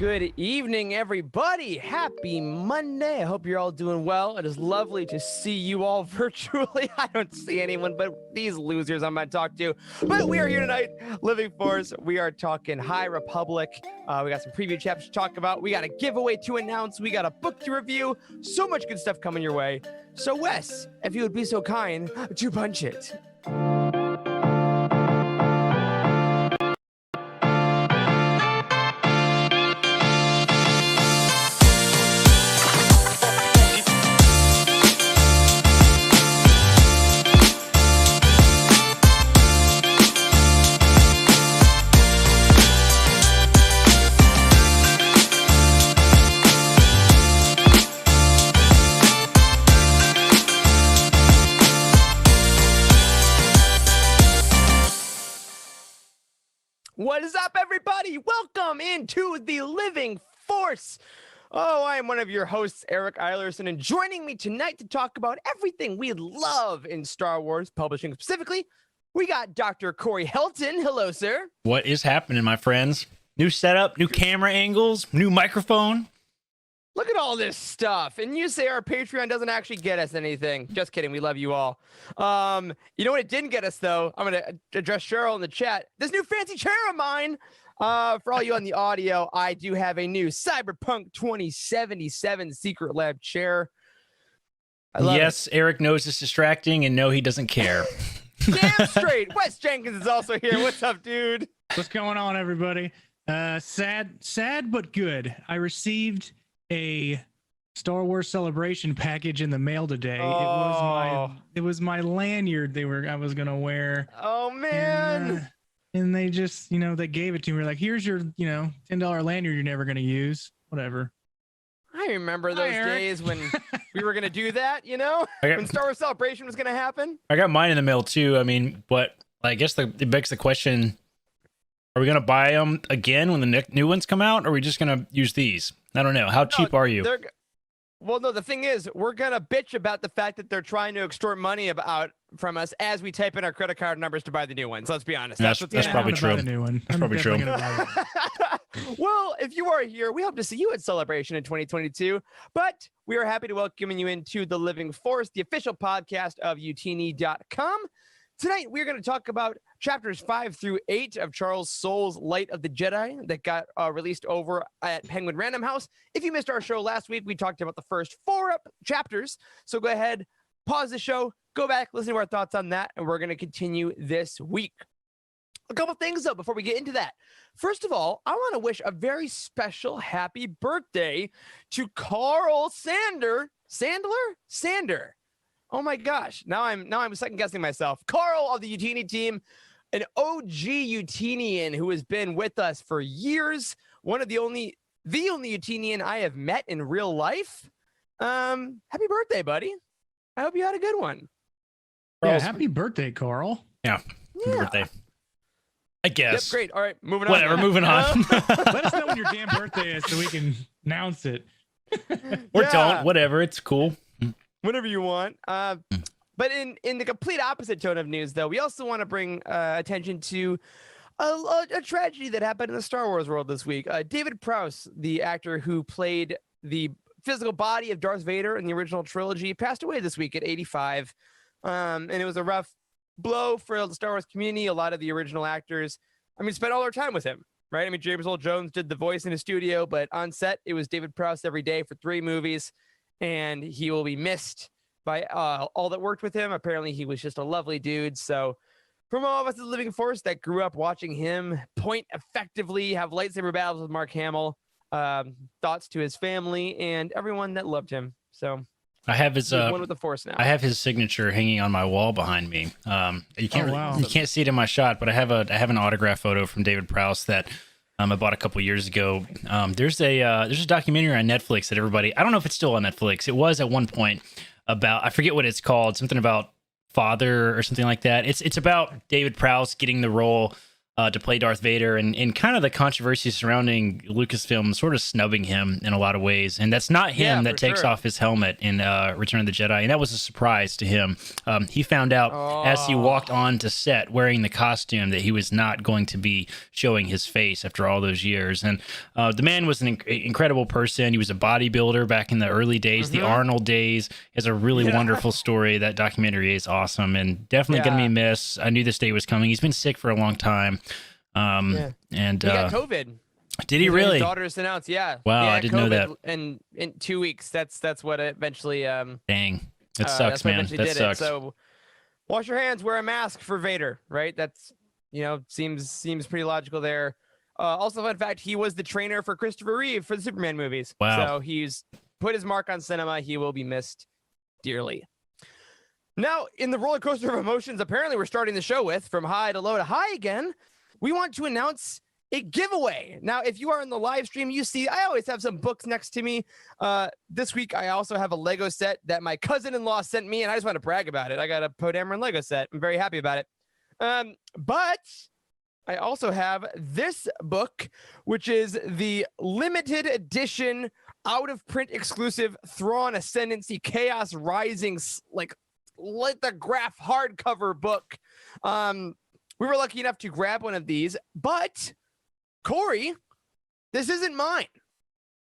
Good evening, everybody. Happy Monday. I hope you're all doing well. It is lovely to see you all virtually. I don't see anyone but these losers I'm going to talk to. But we are here tonight, Living Force. We are talking High Republic. We got some preview chapters to talk about. We got a giveaway to announce. We got a book to review. So much good stuff coming your way. So, Wes, if you would be so kind to punch it. What is up, everybody? Welcome into the Living Force. Oh, I am one of your hosts, Eric Eilerson, and joining me tonight to talk about everything we love in Star Wars publishing specifically, we got Dr. Corey Helton. Hello, sir. What is happening, my friends? New setup, new camera angles, new microphone. Look at all this stuff. And you say our Patreon doesn't actually get us anything. Just kidding. We love you all. You know what it didn't get us, though? I'm going to address Cheryl in the chat. This new fancy chair of mine. For all you on the audio, I do have a new Cyberpunk 2077 Secret Lab chair. Yes, Eric knows it's distracting, and no, he doesn't care. Damn straight. Wes Jenkins is also here. What's up, dude? What's going on, everybody? Sad but good. I received a Star Wars Celebration package in the mail today. Oh. It was my lanyard I was gonna wear. Oh man. And they just, they gave it to me. Like, here's your, $10 lanyard you're never gonna use. Whatever. I remember those days when we were gonna do that, when Star Wars Celebration was gonna happen. I got mine in the mail too. I mean, but I guess it begs the question: are we gonna buy them again when the new ones come out, or are we just gonna use these? I don't know. How cheap are you? Well, no, the thing is, we're going to bitch about the fact that they're trying to extort money from us as we type in our credit card numbers to buy the new ones. Let's be honest. That's probably true. That's probably true. Well, if you are here, we hope to see you at Celebration in 2022. But we are happy to welcome you into the Living Force, the official podcast of utini.com. Tonight, we're going to talk about chapters 5 through 8 of Charles Soule's Light of the Jedi that got released over at Penguin Random House. If you missed our show last week, we talked about the first 4 chapters. So go ahead, pause the show, go back, listen to our thoughts on that, and we're going to continue this week. A couple things, though, before we get into that. First of all, I want to wish a very special happy birthday to Carl Sander. Oh my gosh! Now I'm second guessing myself. Carl of the Utini team, an OG Utinian who has been with us for years. One of the only Utinian I have met in real life. Happy birthday, buddy! I hope you had a good one. Yeah, happy birthday, Carl. Yeah, happy birthday. I guess. Yep, great. All right, moving on. Whatever, moving on. Let us know when your damn birthday is so we can announce it. Or don't. Whatever. It's cool. Whatever you want. But in the complete opposite tone of news, though, we also want to bring attention to a tragedy that happened in the Star Wars world this week. David Prowse, the actor who played the physical body of Darth Vader in the original trilogy, passed away this week at 85. And it was a rough blow for the Star Wars community. A lot of the original actors, spent all their time with him, right? James Earl Jones did the voice in his studio, but on set, it was David Prowse every day for 3 movies. And he will be missed by all that worked with him. Apparently, he was just a lovely dude. So from all of us at Living Force that grew up watching him point effectively, have lightsaber battles with Mark Hamill, thoughts to his family and everyone that loved him. So I have his one with the Force now. I have his signature hanging on my wall behind me. You can't you can't see it in my shot, but I have an autograph photo from David Prowse that I bought a couple years ago. There's a documentary on Netflix that everybody, I don't know if it's still on Netflix. It was at one point about, I forget what it's called, something about father or something like that. It's about David Prowse getting the role to play Darth Vader, and kind of the controversy surrounding Lucasfilm sort of snubbing him in a lot of ways. And that's not him that takes off his helmet in Return of the Jedi. And that was a surprise to him. He found out as he walked on to set wearing the costume that he was not going to be showing his face after all those years. And the man was an incredible person. He was a bodybuilder back in the early days, the Arnold days. He has a really wonderful story. That documentary is awesome and definitely going to be missed. I knew this day was coming. He's been sick for a long time. And he got COVID. Did he really? His daughter just announced, Wow, I didn't know that. And in 2 weeks, that's what eventually. Dang, that sucks, man. That sucks. So, wash your hands, wear a mask for Vader, right? That's seems pretty logical there. Also, fun fact: he was the trainer for Christopher Reeve for the Superman movies. Wow. So he's put his mark on cinema. He will be missed dearly. Now, in the roller coaster of emotions, apparently we're starting the show with from high to low to high again. We want to announce a giveaway. Now, if you are in the live stream, you see I always have some books next to me. This week, I also have a Lego set that my cousin-in-law sent me, and I just want to brag about it. I got a Poe Dameron Lego set. I'm very happy about it. But I also have this book, which is the limited edition, out-of-print exclusive Thrawn Ascendancy Chaos Rising, like lithograph hardcover book. We were lucky enough to grab one of these, but Corey, this isn't mine.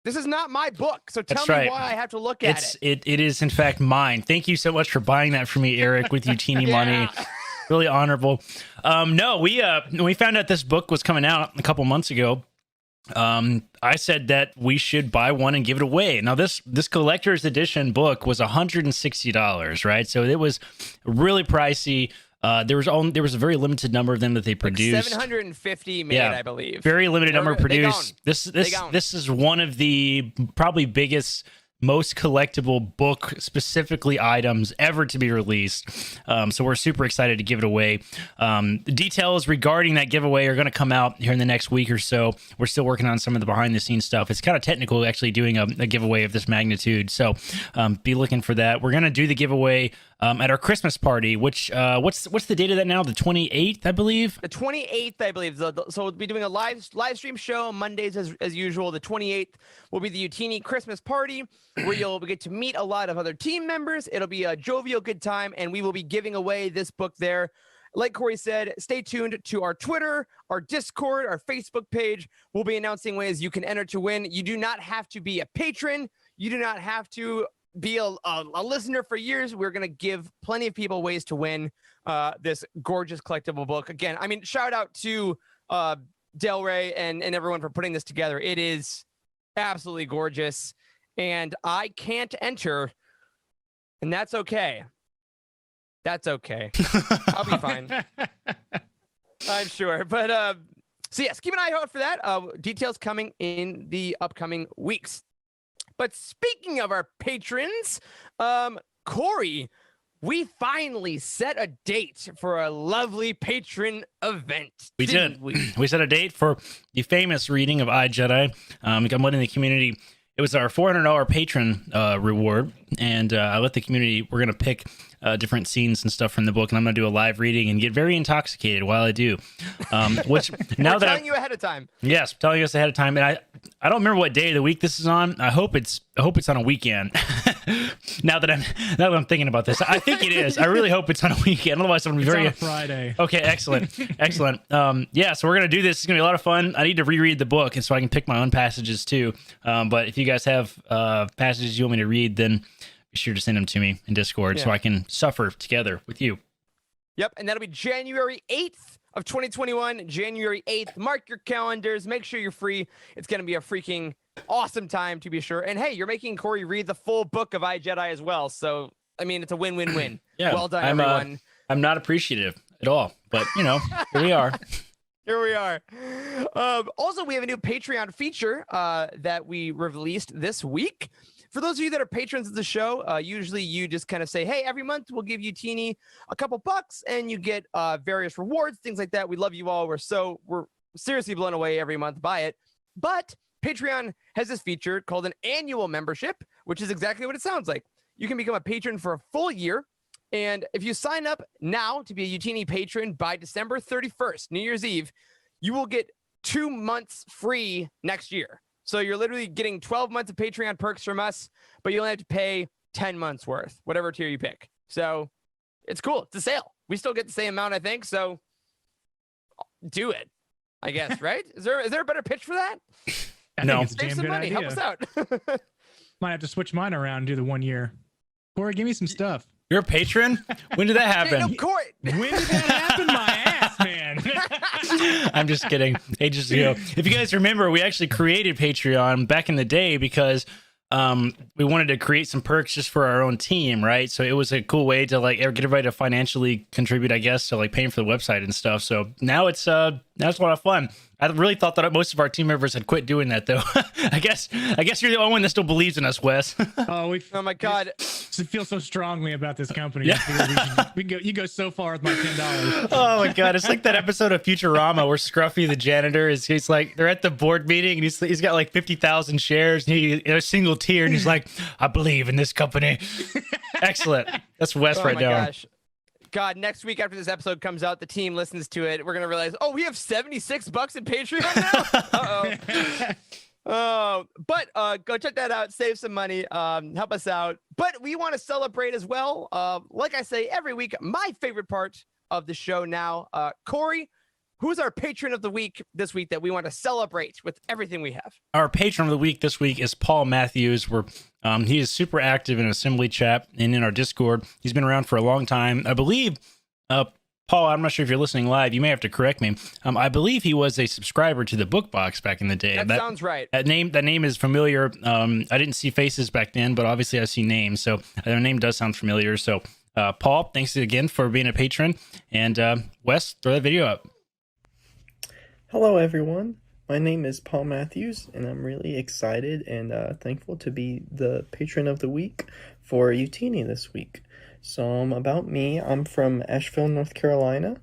This is not my book. So tell me why I have to look at it. It is, in fact, mine. Thank you so much for buying that for me, Eric, with your teeny money. Really honorable. No, when we found out this book was coming out a couple months ago, I said that we should buy one and give it away. Now, this collector's edition book was $160, right? So it was really pricey. There was a very limited number of them that they produced. Like 750 made, I believe. Very limited number produced. This is one of the probably biggest, most collectible book specifically items ever to be released. So we're super excited to give it away. The details regarding that giveaway are going to come out here in the next week or so. We're still working on some of the behind the scenes stuff. It's kind of technical actually doing a giveaway of this magnitude. So be looking for that. We're going to do the giveaway at our Christmas party, which what's the date of that now? The 28th, I believe. The 28th, I believe. So we'll be doing a live stream show Mondays as usual. The 28th will be the Utini Christmas party, where you'll get to meet a lot of other team members. It'll be a jovial good time, and we will be giving away this book there. Like Corey said, stay tuned to our Twitter, our Discord, our Facebook page. We'll be announcing ways you can enter to win. You do not have to be a patron. You do not have to be a listener for years. We're going to give plenty of people ways to win this gorgeous collectible book. Again, I mean, shout out to Del Rey and everyone for putting this together. It is absolutely gorgeous, and I can't enter, and that's okay. That's okay. I'll be fine. I'm sure. But so yes, keep an eye out for that. Details coming in the upcoming weeks. But speaking of our patrons, Corey, we finally set a date for a lovely patron event. We did. We set a date for the famous reading of iJedi. I'm letting the community. It was our $400 patron reward, and I let the community. We're gonna pick different scenes and stuff from the book, and I'm gonna do a live reading and get very intoxicated while I do. Which now that telling you ahead of time. Yes, telling us ahead of time, and I don't remember what day of the week this is on. I hope it's on a weekend. now that I'm thinking about this, I think it is. I really hope it's on a weekend. Otherwise, I'm gonna be on a Friday. Okay, excellent. Yeah, so we're gonna do this. It's gonna be a lot of fun. I need to reread the book, and so I can pick my own passages too. But if you guys have passages you want me to read, then be sure to send them to me in Discord so I can suffer together with you. Yep, and that'll be January 8th of 2021, January 8th. Mark your calendars. Make sure you're free. It's going to be a freaking awesome time, to be sure. And hey, you're making Corey read the full book of iJedi as well. So, I mean, it's a win-win-win. Yeah, well done, everyone. I'm not appreciative at all, but, here we are. Here we are. Also, we have a new Patreon feature that we released this week. For those of you that are patrons of the show, usually you just kind of say, hey, every month we'll give you Teeny a couple bucks and you get various rewards, things like that. We love you all. We're seriously blown away every month by it. But Patreon has this feature called an annual membership, which is exactly what it sounds like. You can become a patron for a full year. And if you sign up now to be a Utini patron by December 31st, New Year's Eve, you will get 2 months free next year. So you're literally getting 12 months of Patreon perks from us, but you only have to pay 10 months worth, whatever tier you pick. So it's cool. It's a sale. We still get the same amount, I think. So do it, I guess, right? Is there a better pitch for that? I think it's a Save damn some good money. idea. Help us out. Might have to switch mine around and do the 1 year. Corey, give me some stuff. You're a patron? When did that happen? No, Corey. When did that happen? My ass, man. I'm just kidding. Ages ago. If you guys remember, we actually created Patreon back in the day because we wanted to create some perks just for our own team, right? So it was a cool way to like get everybody to financially contribute, I guess, to like paying for the website and stuff. So now it's a lot of fun. I really thought that most of our team members had quit doing that, though. I guess you're the only one that still believes in us, Wes. Oh my God! I feel so strongly about this company. Yeah. You go so far with my $10. Oh my God! It's like that episode of Futurama where Scruffy the janitor he's like they're at the board meeting and he's got like 50,000 shares and he a single tier and he's like, I believe in this company. Excellent. That's Wes right now. Gosh. God, next week after this episode comes out, the team listens to it. We're gonna realize, oh, we have $76 in Patreon now. But go check that out. Save some money. Help us out. But we want to celebrate as well. Like I say every week, my favorite part of the show now. Corey, who's our patron of the week this week that we want to celebrate with everything we have? Our patron of the week this week is Paul Matthews. He is super active in Assembly Chat and in our Discord. He's been around for a long time. I believe, Paul, I'm not sure if you're listening live. You may have to correct me. I believe he was a subscriber to the Book Box back in the day. That sounds right. That name is familiar. I didn't see faces back then, but obviously I see names. So their name does sound familiar. So Paul, thanks again for being a patron. And Wes, throw that video up. Hello everyone, my name is Paul Matthews and I'm really excited and thankful to be the patron of the week for Utini this week. So about me, I'm from Asheville, North Carolina.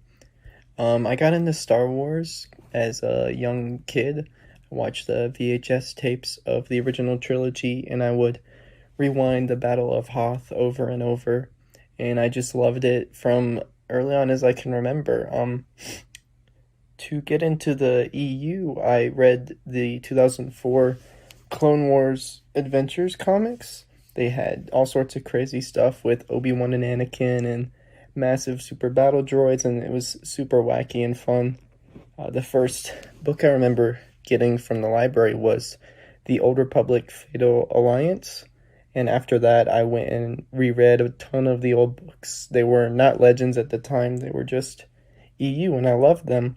I got into Star Wars as a young kid. I watched the VHS tapes of the original trilogy and I would rewind the Battle of Hoth over and over, and I just loved it from early on as I can remember. To get into the EU, I read the 2004 Clone Wars Adventures comics. They had all sorts of crazy stuff with Obi-Wan and Anakin and massive super battle droids, and it was super wacky and fun. The first book I remember getting from the library was The Old Republic Fatal Alliance, and after that I went and reread a ton of the old books. They were not Legends at the time, they were just EU, and I loved them.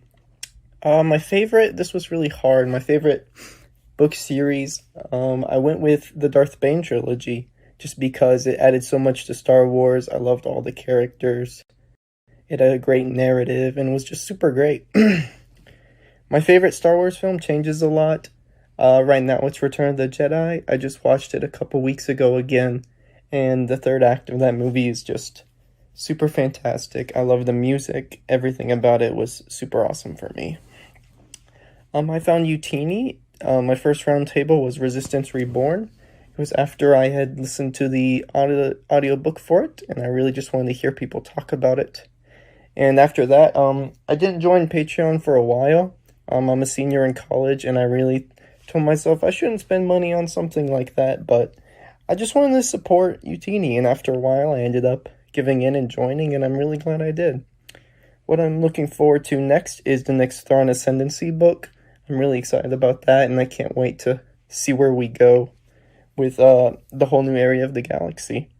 My favorite, this was really hard, my favorite book series, I went with the Darth Bane trilogy, just because it added so much to Star Wars. I loved all the characters. It had a great narrative, and was just super great. My favorite Star Wars film changes a lot. Right now it's Return of the Jedi. I just watched it a couple weeks ago again, and the third act of that movie is just super fantastic. I love the music. Everything about it was super awesome for me. I found Utini. My first round table was Resistance Reborn. It was after I had listened to the audiobook for it, and I really just wanted to hear people talk about it. And after that, I didn't join Patreon for a while. I'm a senior in college, and I really told myself I shouldn't spend money on something like that, but I just wanted to support Utini, and after a while I ended up giving in and joining, and I'm really glad I did. What I'm looking forward to next is the next Thrawn Ascendancy book. I'm really excited about that, and I can't wait to see where we go with the whole new area of the galaxy.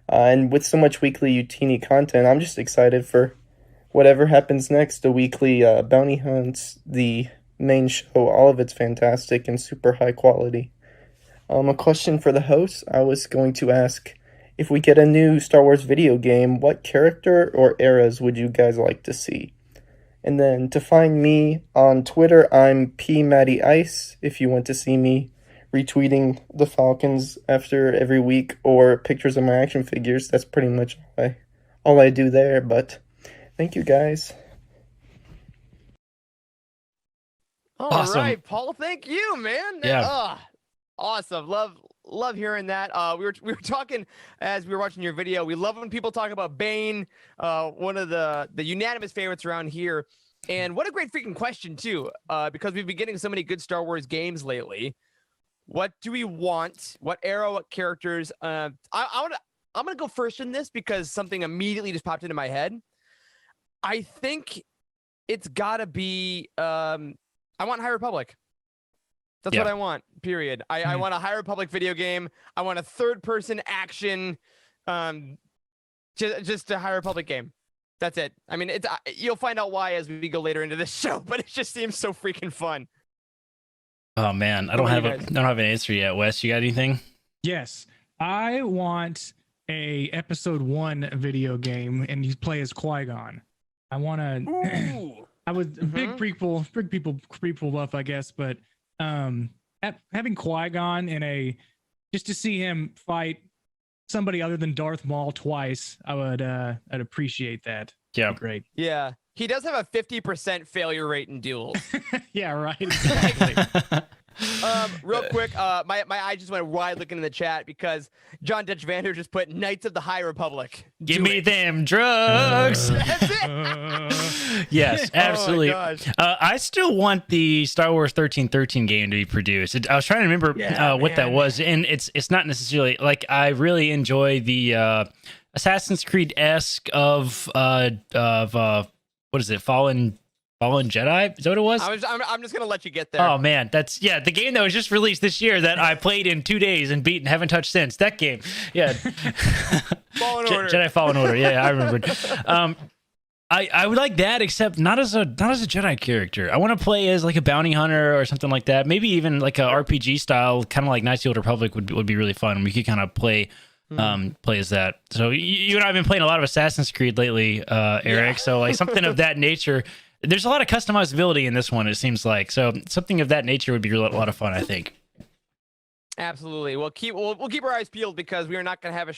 And with so much weekly Utini content, I'm just excited for whatever happens next. The weekly bounty hunts, the main show, all of it's fantastic and super high quality. A question for the host, I was going to ask, if we get a new Star Wars video game, what character or eras would you guys like to see? And then to find me on Twitter, I'm PMattyIce, if you want to see me retweeting the Falcons after every week, or pictures of my action figures. That's pretty much all I do there, but thank you guys. Awesome. All right, Paul, thank you, man. Yeah. Awesome. Love hearing that. We were talking as we were watching your video. We love when people talk about Bane. One of the unanimous favorites around here. And what a great freaking question too, because we've been getting so many good Star Wars games lately. What do we want? What era? What characters? I'm gonna go first in this because something immediately just popped into my head. I think it's gotta be. I want High Republic. That's what I want. Period. I want a High Republic video game. I want a third-person action, just a High Republic game. That's it. I mean, it's you'll find out why as we go later into this show, but it just seems so freaking fun. Oh man, I don't have an answer yet. Wes, you got anything? Yes, I want a episode 1 video game, and you play as Qui-Gon. I want to. I was a big prequel buff, I guess, but having Qui-Gon in just to see him fight somebody other than Darth Maul twice, I'd appreciate that. Yeah, great. Yeah, he does have a 50% failure rate in duels. Yeah, right. Exactly. Real quick, my eye just went wide looking in the chat because John Dutch Vander just put Knights of the High Republic. Give me them drugs. That's it. Yes, absolutely. Oh I still want the Star Wars 1313 game to be produced. I was trying to remember what that was, and it's not necessarily like I really enjoy the Assassin's Creed-esque of what is it, Fallen Jedi? Is that what it was? I'm just gonna let you get there. Oh man, that's the game that was just released this year that I played in 2 days and beat and haven't touched since. That game, yeah. Fallen Order. Jedi Fallen Order. Yeah, I remembered. I would like that, except not as a Jedi character. I want to play as like a bounty hunter or something like that. Maybe even like a RPG style, kind of like Knights of the Old Republic would be really fun. We could kind of play as that. So you and I have been playing a lot of Assassin's Creed lately, Eric. Yeah. So like something of that nature. There's a lot of customizability in this one, it seems like. So something of that nature would be a lot of fun, I think. Absolutely. We'll keep our eyes peeled because we are not going to have a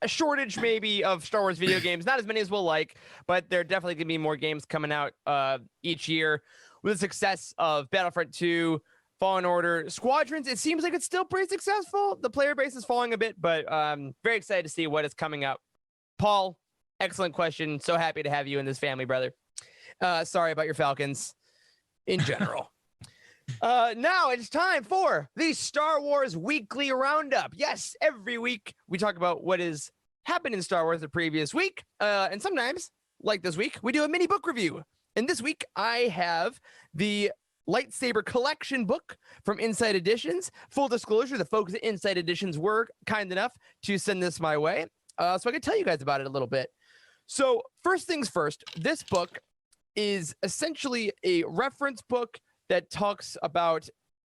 shortage maybe of Star Wars video games. Not as many as we'll like, but there are definitely going to be more games coming out each year. With the success of Battlefront 2, Fallen Order, Squadrons, it seems like it's still pretty successful. The player base is falling a bit, but very excited to see what is coming up. Paul, excellent question. So happy to have you in this family, brother. Sorry about your Falcons in general. Now it's time for the Star Wars Weekly Roundup. Yes, every week we talk about what has happened in Star Wars the previous week. And sometimes, like this week, we do a mini book review. And this week I have the Lightsaber Collection book from Inside Editions. Full disclosure, the folks at Inside Editions were kind enough to send this my way. So I can tell you guys about it a little bit. So first things first, this book is essentially a reference book that talks about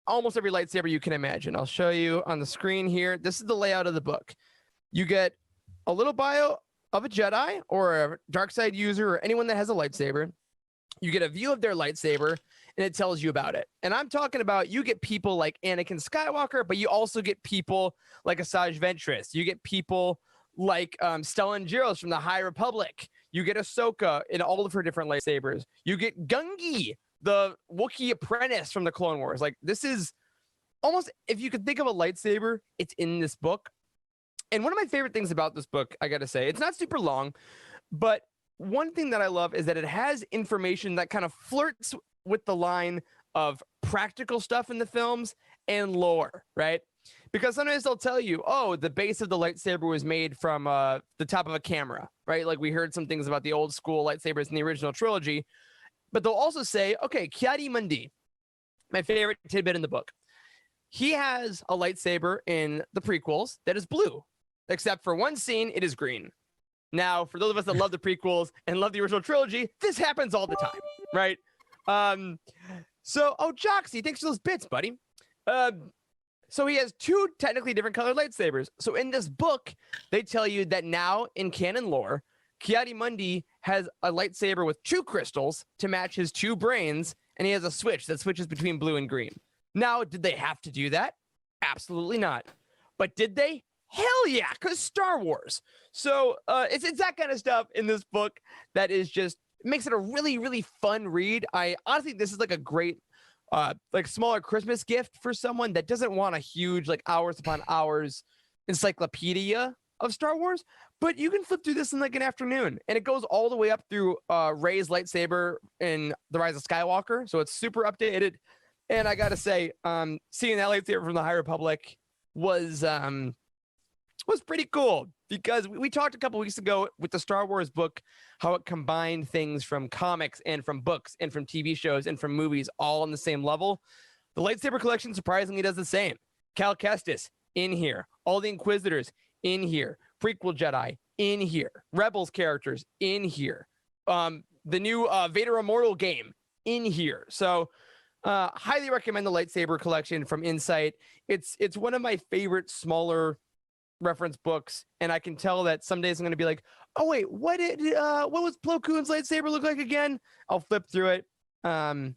almost every lightsaber you can imagine. I'll show you on the screen here. This is the layout of the book. You get a little bio of a Jedi or a dark side user or anyone that has a lightsaber. You get a view of their lightsaber and it tells you about it. And I'm talking about, you get people like Anakin Skywalker, but you also get people like Asajj Ventress. You get people like Stellan Giros from the High Republic. You get Ahsoka in all of her different lightsabers. You get Gungi, the Wookiee apprentice from the Clone Wars. Like, this is almost, if you could think of a lightsaber, it's in this book. And one of my favorite things about this book, I gotta say, it's not super long, but one thing that I love is that it has information that kind of flirts with the line of practical stuff in the films and lore, right? Because sometimes they'll tell you, oh, the base of the lightsaber was made from the top of a camera, right? Like we heard some things about the old school lightsabers in the original trilogy. But they'll also say, okay, Ki-Adi-Mundi, my favorite tidbit in the book. He has a lightsaber in the prequels that is blue, except for one scene, it is green. Now, for those of us that love the prequels and love the original trilogy, this happens all the time, right? Oh, Joxy, thanks for those bits, buddy. So he has two technically different colored lightsabers. So in this book, they tell you that now in canon lore, Ki-Adi-Mundi has a lightsaber with two crystals to match his two brains, and he has a switch that switches between blue and green. Now, did they have to do that? Absolutely not. But did they? Hell yeah, because Star Wars. So it's that kind of stuff in this book that is just makes it a really, really fun read. I honestly think this is like a great like smaller Christmas gift for someone that doesn't want a huge like hours upon hours encyclopedia of Star Wars, but you can flip through this in like an afternoon, and it goes all the way up through Rey's lightsaber in The Rise of Skywalker, so it's super updated. And I gotta say, seeing that lightsaber from the High Republic was pretty cool, because we talked a couple weeks ago with the Star Wars book how it combined things from comics and from books and from TV shows and from movies all on the same level. The lightsaber collection surprisingly does the same. Cal Kestis in here, all the Inquisitors in here, prequel Jedi in here, Rebels characters in here, the new Vader Immortal game in here. So highly recommend the lightsaber collection from Insight. It's one of my favorite smaller reference books, and I can tell that some days I'm going to be like, oh wait, what was Plo Koon's lightsaber look like again? I'll flip through it, and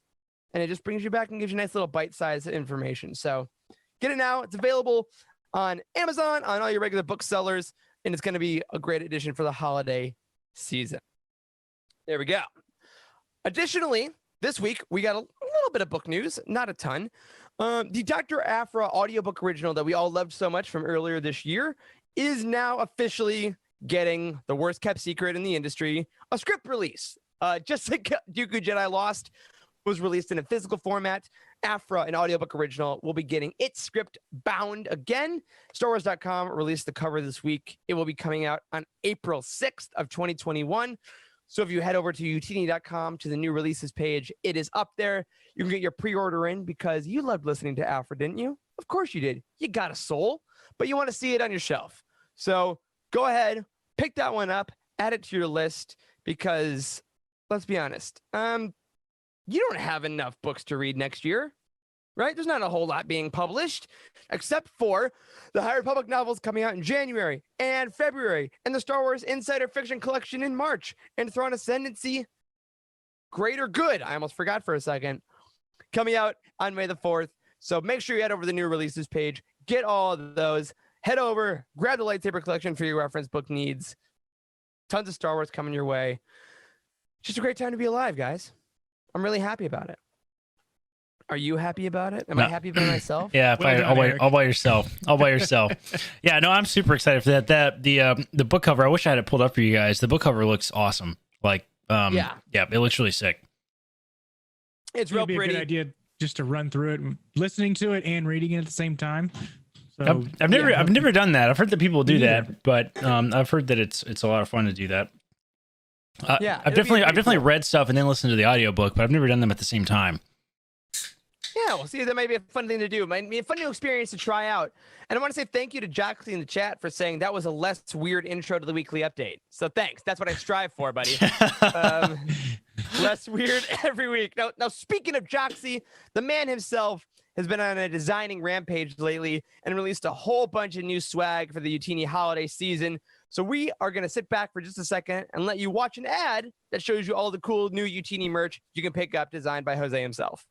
it just brings you back and gives you nice little bite-sized information. So get it now. It's available on Amazon, on all your regular booksellers, and it's going to be a great addition for the holiday season. There we go. Additionally, this week we got a little bit of book news, not a ton. The Dr. Aphra audiobook original that we all loved so much from earlier this year is now officially getting the worst kept secret in the industry, a script release. Just like Dooku Jedi Lost was released in a physical format, Aphra, an audiobook original, will be getting its script bound again. StarWars.com released the cover this week. It will be coming out on April 6th of 2021. So if you head over to utini.com to the new releases page, it is up there. You can get your pre-order in because you loved listening to Aphra, didn't you? Of course you did. You got a soul, but you want to see it on your shelf. So go ahead, pick that one up, add it to your list, because let's be honest, you don't have enough books to read next year, right? There's not a whole lot being published, except for the High Republic novels coming out in January and February, and the Star Wars Insider Fiction Collection in March, and Thrawn Ascendancy, Greater Good, I almost forgot for a second, coming out on May the 4th. So make sure you head over to the new releases page, get all of those, head over, grab the lightsaber collection for your reference book needs. Tons of Star Wars coming your way. Just a great time to be alive, guys. I'm really happy about it. Are you happy about it? Am I happy by myself? Yeah, all by yourself. All by yourself. Yeah, no, I'm super excited for that. The book cover, I wish I had it pulled up for you guys. The book cover looks awesome. Like, yeah, it looks really sick. It's real pretty. It'd be a good idea just to run through it, and listening to it and reading it at the same time. So, I've never done that. I've heard that people do that, but I've heard that it's a lot of fun to do that. I've definitely read stuff and then listened to the audiobook, but I've never done them at the same time. Yeah, well, see, that might be a fun thing to do. It might be a fun new experience to try out. And I want to say thank you to Joxley in the chat for saying that was a less weird intro to the weekly update. So thanks. That's what I strive for, buddy. Less weird every week. Now, speaking of Joxley, the man himself has been on a designing rampage lately and released a whole bunch of new swag for the Utini holiday season. So we are going to sit back for just a second and let you watch an ad that shows you all the cool new Utini merch you can pick up, designed by Jose himself.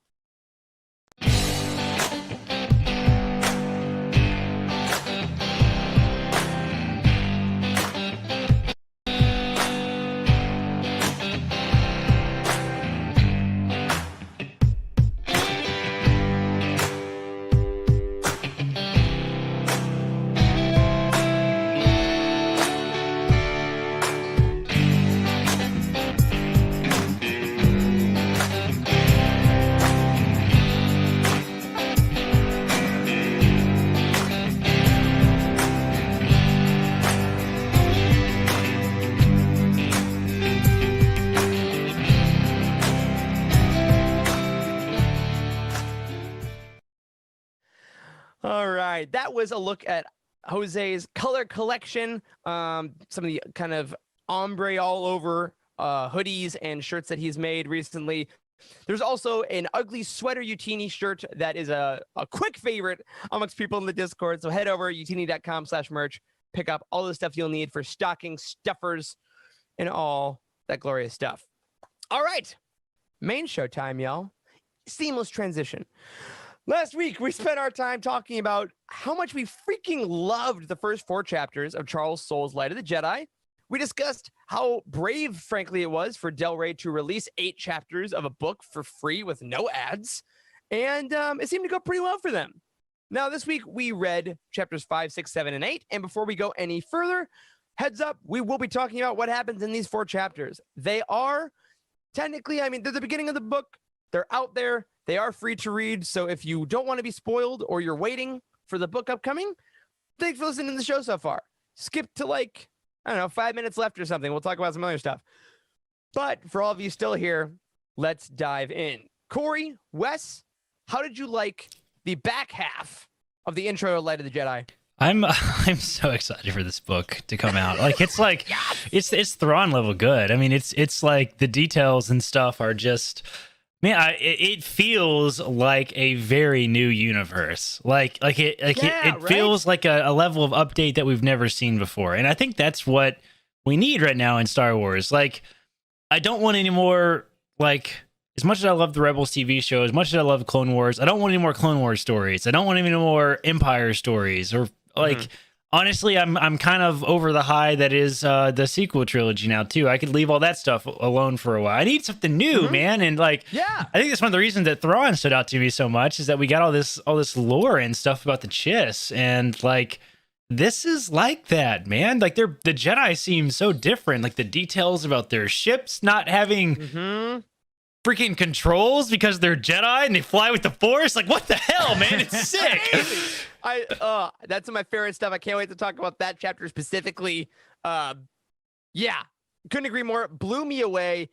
All right, that was a look at Jose's color collection. Some of the kind of ombre all over hoodies and shirts that he's made recently. There's also an ugly sweater Utini shirt that is a quick favorite amongst people in the Discord. So head over utini.com/merch, pick up all the stuff you'll need for stocking stuffers and all that glorious stuff. All right, main show time, y'all. Seamless transition. Last week, we spent our time talking about how much we freaking loved the first 4 chapters of Charles Soule's Light of the Jedi. We discussed how brave, frankly, it was for Del Rey to release 8 chapters of a book for free with no ads. And it seemed to go pretty well for them. Now, this week, we read chapters 5, 6, 7, and 8. And before we go any further, heads up, we will be talking about what happens in these 4 chapters. They are technically, I mean, they're the beginning of the book. They're out there. They are free to read. So if you don't want to be spoiled or you're waiting for the book upcoming, thanks for listening to the show so far. Skip to like, I don't know, 5 minutes left or something. We'll talk about some other stuff. But for all of you still here, let's dive in. Corey, Wes, how did you like the back half of the intro to Light of the Jedi? I'm so excited for this book to come out. Like it's like it's Thrawn level good. I mean, it's like the details and stuff are just, man, it feels like a very new universe. It feels like a level of update that we've never seen before. And I think that's what we need right now in Star Wars. Like, I don't want any more, like, as much as I love the Rebels TV show, as much as I love Clone Wars, I don't want any more Clone Wars stories. I don't want any more Empire stories, or like, honestly, I'm kind of over the high that is the sequel trilogy now too. I could leave all that stuff alone for a while. I need something new, man. And like, I think that's one of the reasons that Thrawn stood out to me so much, is that we got all this lore and stuff about the Chiss, and like, this is like that, man. Like, the Jedi seem so different. Like, the details about their ships not having freaking controls because they're Jedi and they fly with the Force. Like, what the hell, man? It's sick. That's my favorite stuff. I can't wait to talk about that chapter specifically. Yeah, couldn't agree more. Blew me away.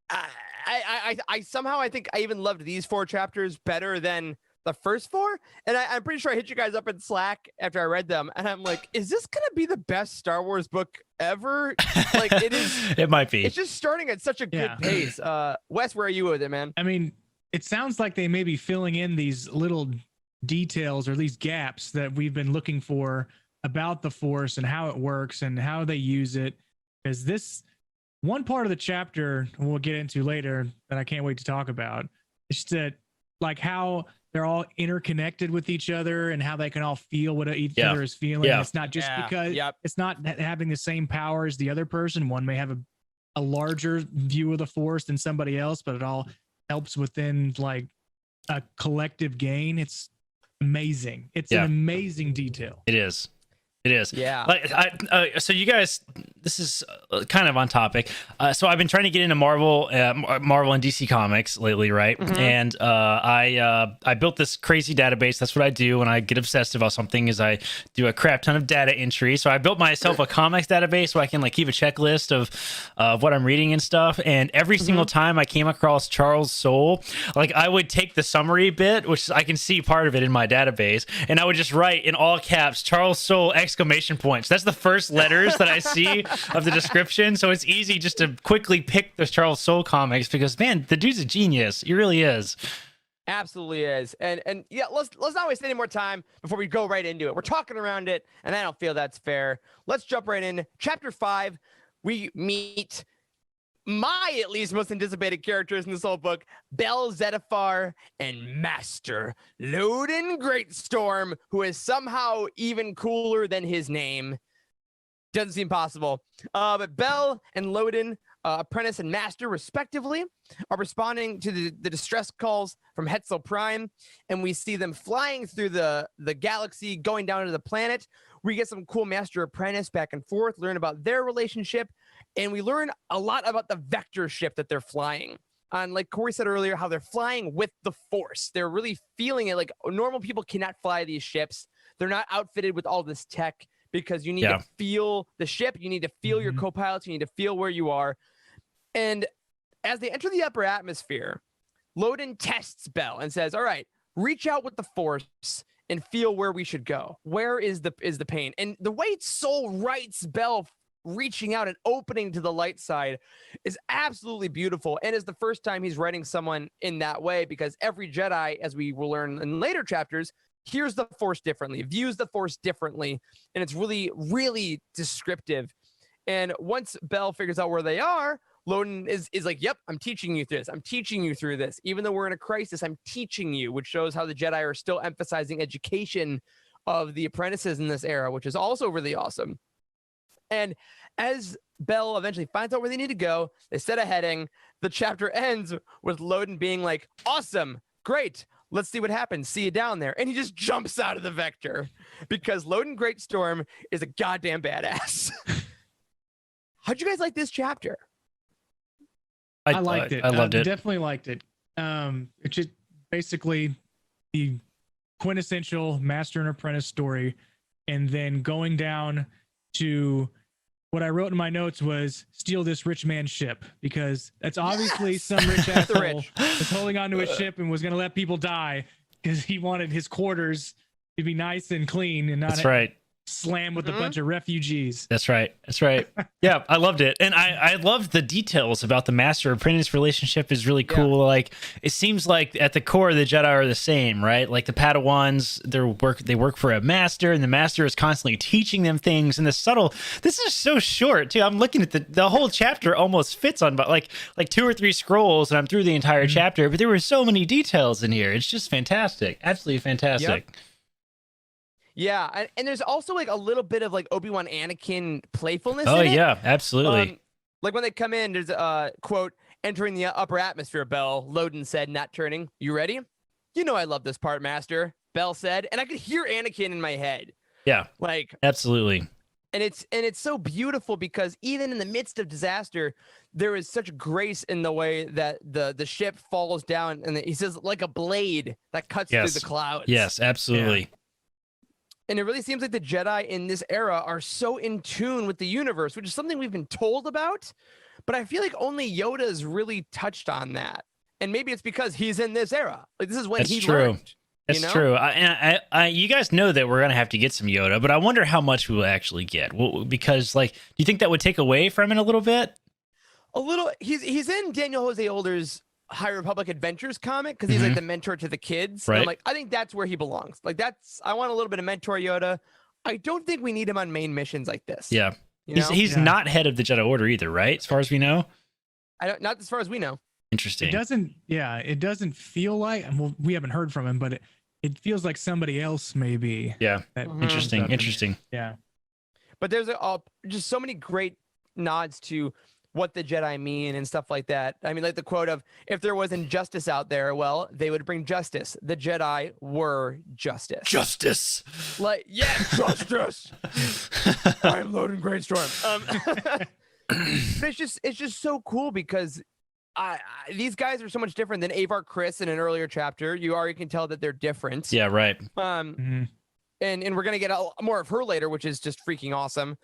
I somehow, I think I even loved these 4 chapters better than the first 4. And I'm pretty sure I hit you guys up in Slack after I read them, and I'm like, is this gonna be the best Star Wars book ever? Like, it is. It might be. It's just starting at such a good pace. Wes, where are you with it, man? I mean, it sounds like they may be filling in these little details or these gaps that we've been looking for about the Force and how it works and how they use it. Because this one part of the chapter we'll get into later that I can't wait to talk about, is that, like, how they're all interconnected with each other and how they can all feel what each other is feeling. It's not just because it's not having the same power as the other person. One may have a larger view of the Force than somebody else, but it all helps within like a collective gain. It's amazing. It's an amazing detail. It is. It is. Yeah. Like, so you guys, this is kind of on topic. So I've been trying to get into Marvel and DC Comics lately, right? And I built this crazy database. That's what I do when I get obsessed about something, is I do a crap ton of data entry. So I built myself a comics database so I can like keep a checklist of what I'm reading and stuff. And every single time I came across Charles Soule, like, I would take the summary bit, which I can see part of it in my database, and I would just write in all caps, Charles Soule, exclamation points. That's the first letters that I see of the description. So it's easy just to quickly pick the Charles Soule comics, because, man, the dude's a genius. He really is. Absolutely is. And yeah, let's not waste any more time before we go right into it. We're talking around it, and I don't feel that's fair. Let's jump right in. Chapter 5, we meet my, at least, most anticipated characters in this whole book, Bell Zettifar and Master Loden Greatstorm, who is somehow even cooler than his name. Doesn't seem possible. But Bell and Loden, apprentice and master respectively, are responding to the distress calls from Hetzel Prime, and we see them flying through the galaxy, going down to the planet. We get some cool master apprentice back and forth, learn about their relationship, and we learn a lot about the vector ship that they're flying. And like Corey said earlier, how they're flying with the Force. They're really feeling it. Like, normal people cannot fly these ships. They're not outfitted with all this tech, because you need to feel the ship. You need to feel your co-pilots. You need to feel where you are. And as they enter the upper atmosphere, Loden tests Bell and says, all right, reach out with the Force and feel where we should go. Where is the pain? And the way Soule writes Bell reaching out and opening to the light side is absolutely beautiful, and is the first time he's writing someone in that way, because every Jedi, as we will learn in later chapters, hears the Force differently, views the Force differently, and it's really, really descriptive. And once Bell figures out where they are, Loden is like, yep, I'm teaching you through this. I'm teaching you through this. Even though we're in a crisis, I'm teaching you, which shows how the Jedi are still emphasizing education of the apprentices in this era, which is also really awesome. And as Bell eventually finds out where they need to go, they set a heading. The chapter ends with Loden being like, awesome, great, let's see what happens. See you down there. And he just jumps out of the vector, because Loden Greatstorm is a goddamn badass. how'd you guys like this chapter? I liked it. I loved it. Definitely liked it. It's just basically the quintessential master and apprentice story, and then going down to what I wrote in my notes was steal this rich man's ship, because that's obviously some rich asshole that's holding onto his ship and was going to let people die because he wanted his quarters to be nice and clean and not That's right. slam with a bunch of refugees. That's right. That's right. Yeah, I loved it. And I loved the details about the master apprentice relationship is really cool. Like, it seems like at the core, the Jedi are the same, right? Like the Padawans, they work for a master, and the master is constantly teaching them things. And this is so short too. I'm looking at the whole chapter almost fits on about like 2 or 3 scrolls, and I'm through the entire chapter, but there were so many details in here. It's just fantastic. Absolutely fantastic. Yep. Yeah, and there's also like a little bit of like Obi-Wan Anakin playfulness. Oh in it. yeah, absolutely. Like when they come in, there's a quote, entering the upper atmosphere, Bell. Loden said, not turning. You ready? You know I love this part, Master. Bell said, and I could hear Anakin in my head. Yeah, like absolutely. And it's so beautiful because even in the midst of disaster, there is such grace in the way that the ship falls down, and he says like a blade that cuts through the clouds. Yes, absolutely. Yeah. And it really seems like the Jedi in this era are so in tune with the universe, which is something we've been told about, but I feel like only Yoda's really touched on that. And maybe it's because he's in this era. Like this is when he learned. That's true. I you guys know that we're gonna have to get some Yoda, but I wonder how much we will actually get. Well, because like, do you think that would take away from it a little bit? A little. He's in Daniel Jose Older's High Republic Adventures comic because he's like the mentor to the kids. Right. And I'm like, I think that's where he belongs. Like I want a little bit of mentor Yoda. I don't think we need him on main missions like this. Yeah. He's Yeah. not head of the Jedi Order either, right? As far as we know. Not as far as we know. Interesting. It doesn't feel like, well, we haven't heard from him, but it feels like somebody else maybe. Yeah. Interesting. Yeah. But there's just so many great nods to what the Jedi mean and stuff like that. I mean, like the quote of, if there was injustice out there, well, they would bring justice. The Jedi were justice. Justice. Like, yeah, justice. I'm loading Greatstorm. It's just so cool because these guys are so much different than Avar Kriss in an earlier chapter. You already can tell that they're different. Yeah, right. And we're gonna get more of her later, which is just freaking awesome.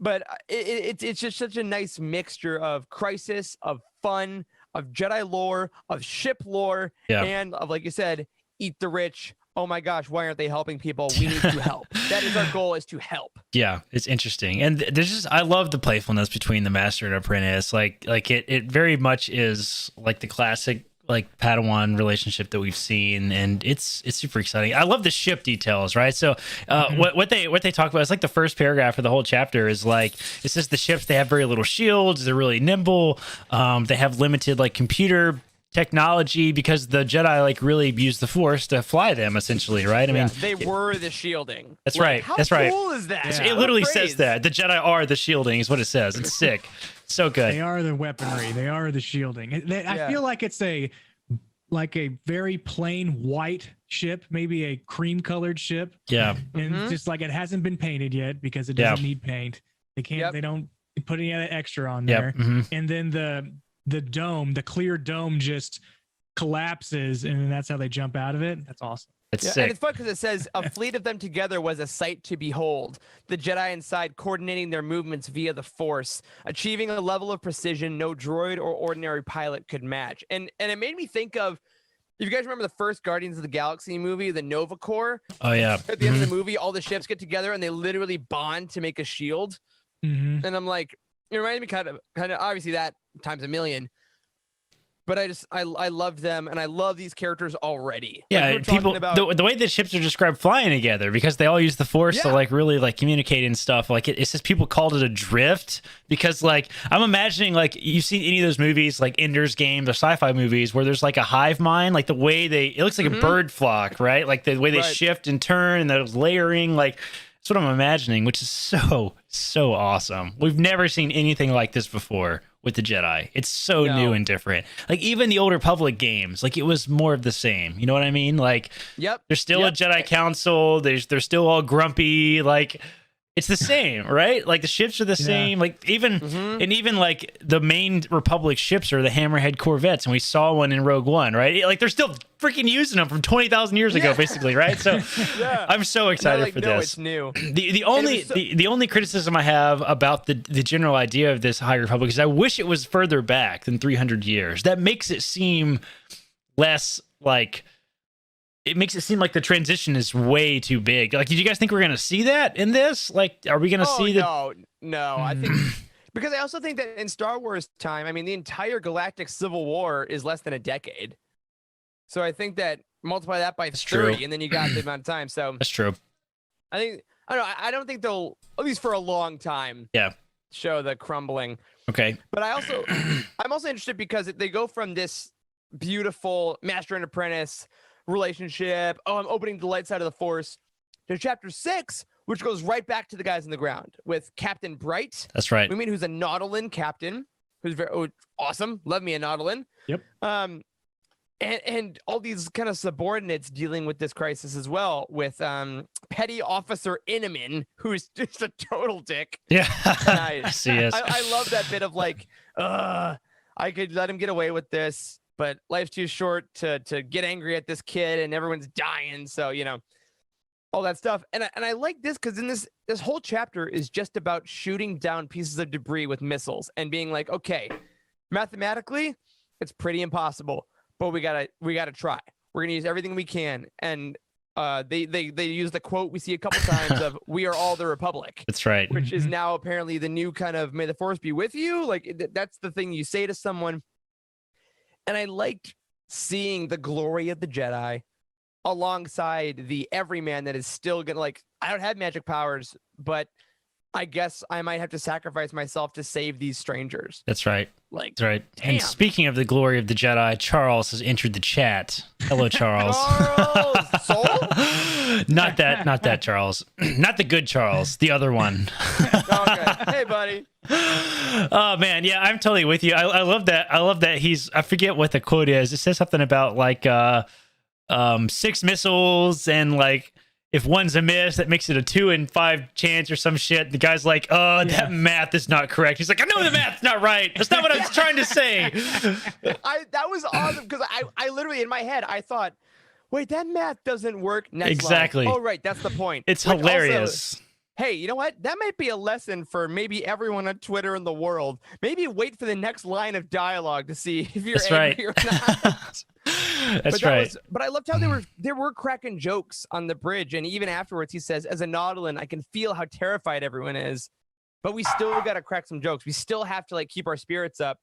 But it's just such a nice mixture of crisis, of fun, of Jedi lore, of ship lore, and of, like you said, eat the rich. Oh my gosh, why aren't they helping people? We need to help. That is our goal, is to help. Yeah, it's interesting. And I love the playfulness between the master and apprentice. Like it very much is like the classic like Padawan relationship that we've seen, and it's super exciting. I love the ship details, right? So what they talk about is like the first paragraph of the whole chapter is like, it says the ships, they have very little shields, they're really nimble, they have limited like computer technology because the Jedi like really use the Force to fly them, essentially, right? I mean, they were the shielding. That's right. How That's cool right. is that? It literally says that the Jedi are the shielding is what it says. It's sick. So good. They are the weaponry. They are the shielding. I feel like it's a very plain white ship, maybe a cream colored ship. Yeah. And just like it hasn't been painted yet because it doesn't need paint. They can't. They don't put any other extra on there. And then the dome, the clear dome, just collapses, and that's how they jump out of it. That's awesome. It's sick. And it's fun because it says a fleet of them together was a sight to behold. The Jedi inside coordinating their movements via the Force, achieving a level of precision no droid or ordinary pilot could match. And it made me think of, if you guys remember the first Guardians of the Galaxy movie, the Nova Corps. Oh yeah. At the end of the movie, all the ships get together and they literally bond to make a shield. And I'm like, it reminded me kind of obviously that times a million. But I loved them, and I love these characters already. Yeah, like people the way the ships are described flying together, because they all use the Force to like really like communicate and stuff. Like it says people called it a drift because like I'm imagining like you've seen any of those movies like Ender's Game, the sci-fi movies where there's like a hive mind, like the way it looks like a bird flock, right? Like the way they shift and turn and those layering, like that's what I'm imagining, which is so awesome. We've never seen anything like this before with the Jedi. It's so new and different. Like even the Old Republic games, like it was more of the same. You know what I mean? Like there's still a Jedi Council. They're still all grumpy. Like It's the same, right? Like the ships are the same. Like even and even like the main Republic ships are the Hammerhead corvettes, and we saw one in Rogue One, right? Like they're still freaking using them from 20,000 years ago, basically, right? So I'm so excited for this. It's new. The only criticism I have about the general idea of this High Republic is I wish it was further back than 300 years. That makes it seem less like. It makes it seem like the transition is way too big. Like, did you guys think we're going to see that in this? Like, are we going to see that? No. I think because I also think that in Star Wars time, I mean, the entire galactic civil war is less than a decade. So I think that multiply that by 30, and then you got the amount of time. So that's true. I don't think they'll, at least for a long time, show the crumbling. Okay. But I'm also interested because they go from this beautiful master and apprentice relationship, I'm opening the light side of the Force, to chapter 6, which goes right back to the guys on the ground with Captain Bright. That's right. We mean who's a Nautolan captain, who's very awesome. Love me a Nautolan. Yep. And all these kind of subordinates dealing with this crisis as well, with Petty Officer Inaman, who's just a total dick. Yeah. Nice. Yes. I love that bit of like, I could let him get away with this, but life's too short to get angry at this kid, and everyone's dying. So, all that stuff. And I like this because in this whole chapter is just about shooting down pieces of debris with missiles and being like, okay, mathematically, it's pretty impossible, but we gotta try. We're gonna use everything we can. And they use the quote we see a couple times of "We are all the Republic." That's right. Which is now apparently the new kind of "May the Force be with you." Like that's the thing you say to someone. And I liked seeing the glory of the Jedi alongside the everyman that is still gonna, like, I don't have magic powers, but I guess I might have to sacrifice myself to save these strangers. That's right. Like, that's right. Damn. And speaking of the glory of the Jedi, Charles has entered the chat. Hello, Charles. Charles Soule? Not that Charles. Not the good Charles. The other one. Okay. Hey, buddy. Oh man, yeah, I'm totally with you. I love that. I love that I forget what the quote is. It says something about like 6 missiles, and like if one's a miss, that makes it a 2 in 5 chance or some shit. The guy's like, that math is not correct. He's like, I know the math's not right. That's not what I was trying to say. That was awesome because I literally in my head I thought, wait, that math doesn't work. Next exactly. Line. Oh, right, that's the point. It's hilarious. Also, hey, you know what? That might be a lesson for maybe everyone on Twitter in the world. Maybe wait for the next line of dialogue to see if you're angry or not. That's right. But I loved how they were cracking jokes on the bridge, and even afterwards he says, as a Nautolan, I can feel how terrified everyone is, but we still got to crack some jokes. We still have to like keep our spirits up,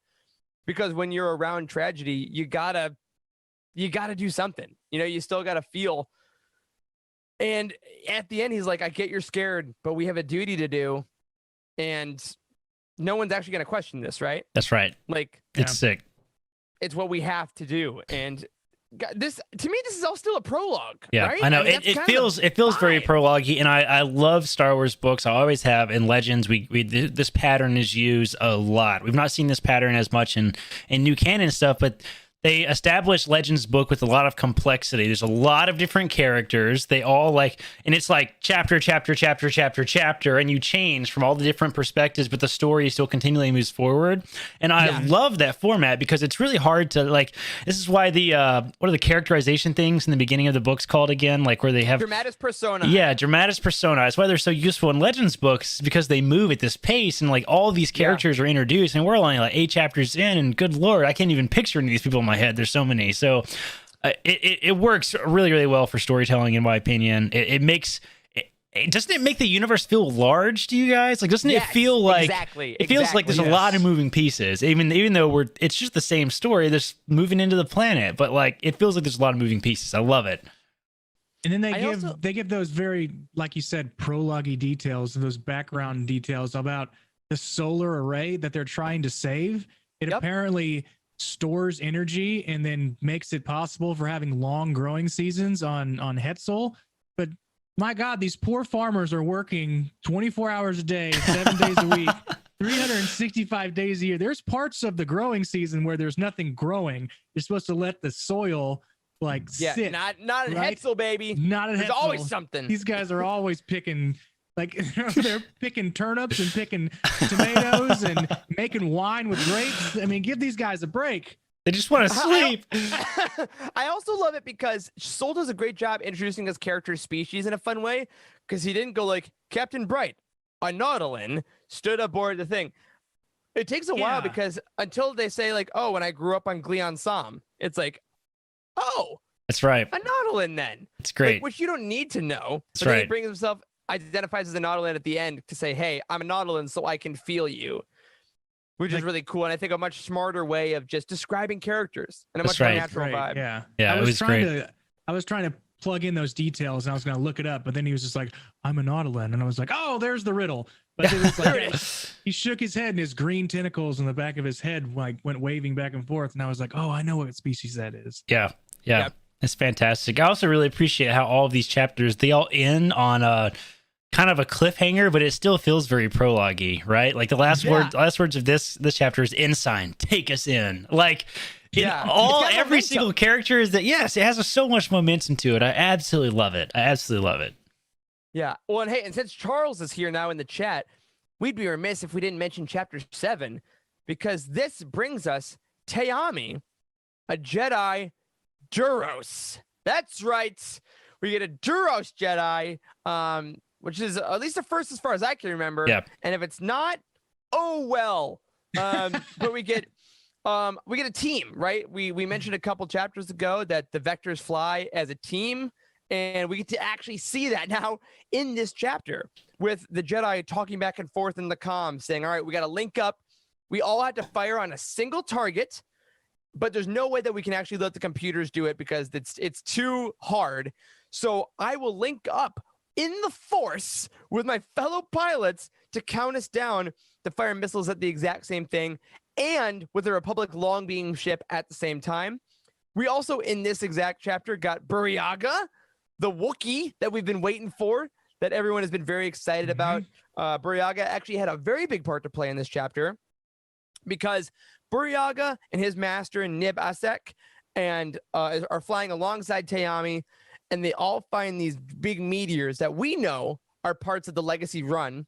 because when you're around tragedy, you gotta do something. You still gotta feel. And at the end, he's like, I get you're scared, but we have a duty to do. And no one's actually going to question this, right? That's right. Like, it's sick. It's what we have to do. And this, to me, this is all still a prologue. Yeah, right? I know. It feels very prologue-y, and I love Star Wars books. I always have. In Legends, this pattern is used a lot. We've not seen this pattern as much in new canon stuff, but they established Legends book with a lot of complexity. There's a lot of different characters. They all and it's like chapter, and you change from all the different perspectives, but the story still continually moves forward. And I love that format because it's really hard to this is why the what are the characterization things in the beginning of the books called again? Like where they have dramatis persona. Yeah, dramatis persona. It's why they're so useful in Legends books, because they move at this pace, and all these characters are introduced, and we're only 8 chapters in, and good lord, I can't even picture any of these people in my head. There's so many. So it works really, really well for storytelling, in my opinion. It makes doesn't it make the universe feel large to you guys? Doesn't it feel like exactly? It feels like there's a lot of moving pieces, even though it's just the same story. There's moving into the planet, but it feels like there's a lot of moving pieces. I love it. And then they give those very, like you said, prologue-y details, those background details about the solar array that they're trying to save. It apparently stores energy and then makes it possible for having long growing seasons on Hetzel. But my God, these poor farmers are working 24 hours a day, 7 days a week, 365 days a year. There's parts of the growing season where there's nothing growing. You're supposed to let the soil sit. Not at Hetzel, baby. Not at Hetzel. There's always something. These guys are always picking Like they're picking turnips and picking tomatoes and making wine with grapes. I mean, give these guys a break. They just want to sleep. I also love it because Soule does a great job introducing his character species in a fun way, because he didn't go like Captain Bright, a Nautilin, stood aboard the thing. It takes a while because until they say like, oh, when I grew up on Gleon Som, it's like, oh, that's right. A Nautilin then. It's great. Like, which you don't need to know. That's but right. Then he brings himself, identifies as a Nautilin at the end to say, hey, I'm a Nautilin so I can feel you. Which is really cool. And I think a much smarter way of just describing characters and a much more natural vibe. Yeah. Yeah, it was great. I was trying to plug in those details and I was going to look it up, but then he was just like, I'm a Nautilin. And I was like, oh, there's the riddle. But it was like, he shook his head and his green tentacles in the back of his head like went waving back and forth. And I was like, oh, I know what species that is. Yeah. Yep. It's fantastic. I also really appreciate how all of these chapters, they all end on a kind of a cliffhanger, but it still feels very prologue-y, right? Like the last words of this chapter is "Ensign, take us in." Like every single character is that. Yes, it has so much momentum to it. I absolutely love it. Yeah. Well, and hey, and since Charles is here now in the chat, we'd be remiss if we didn't mention chapter 7, because this brings us Teami, a Jedi Duros. That's right. We get a Duros Jedi, which is at least the first as far as I can remember. Yeah. And if it's not, oh well. But we get a team, right? We mentioned a couple chapters ago that the Vectors fly as a team, and we get to actually see that now in this chapter with the Jedi talking back and forth in the comm, saying, all right, we got to link up. We all have to fire on a single target, but there's no way that we can actually let the computers do it because it's too hard. So I will link up in the Force with my fellow pilots to count us down to fire missiles at the exact same thing, and with the Republic long beam ship at the same time. We also, in this exact chapter, got Buryaga, the Wookiee that we've been waiting for, that everyone has been very excited about. Buryaga actually had a very big part to play in this chapter, because Buryaga and his master Nib Asek and are flying alongside Teami, and they all find these big meteors that we know are parts of the Legacy run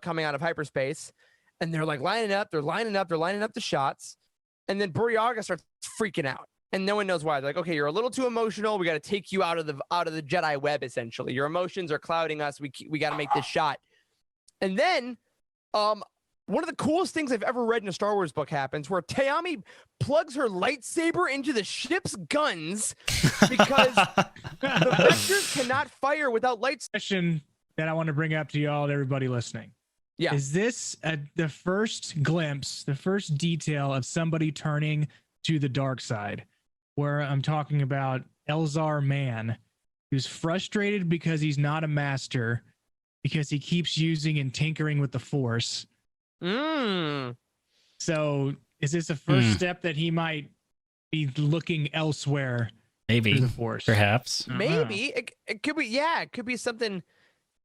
coming out of hyperspace. And they're like lining up the shots. And then Buryaga starts freaking out. And no one knows why. They're like, okay, you're a little too emotional. We got to take you out of the Jedi web, essentially. Your emotions are clouding us. We got to make this shot. And then one of the coolest things I've ever read in a Star Wars book happens, where Teami plugs her lightsaber into the ship's guns because the Vectors cannot fire without lights. Question that I want to bring up to y'all and everybody listening. Yeah. Is this the first glimpse, the first detail of somebody turning to the dark side? Where I'm talking about Elzar Mann, who's frustrated because he's not a master, because he keeps using and tinkering with the Force. So is this a first step that he might be looking elsewhere? Maybe the Force, perhaps. Maybe it could be. Yeah, it could be something.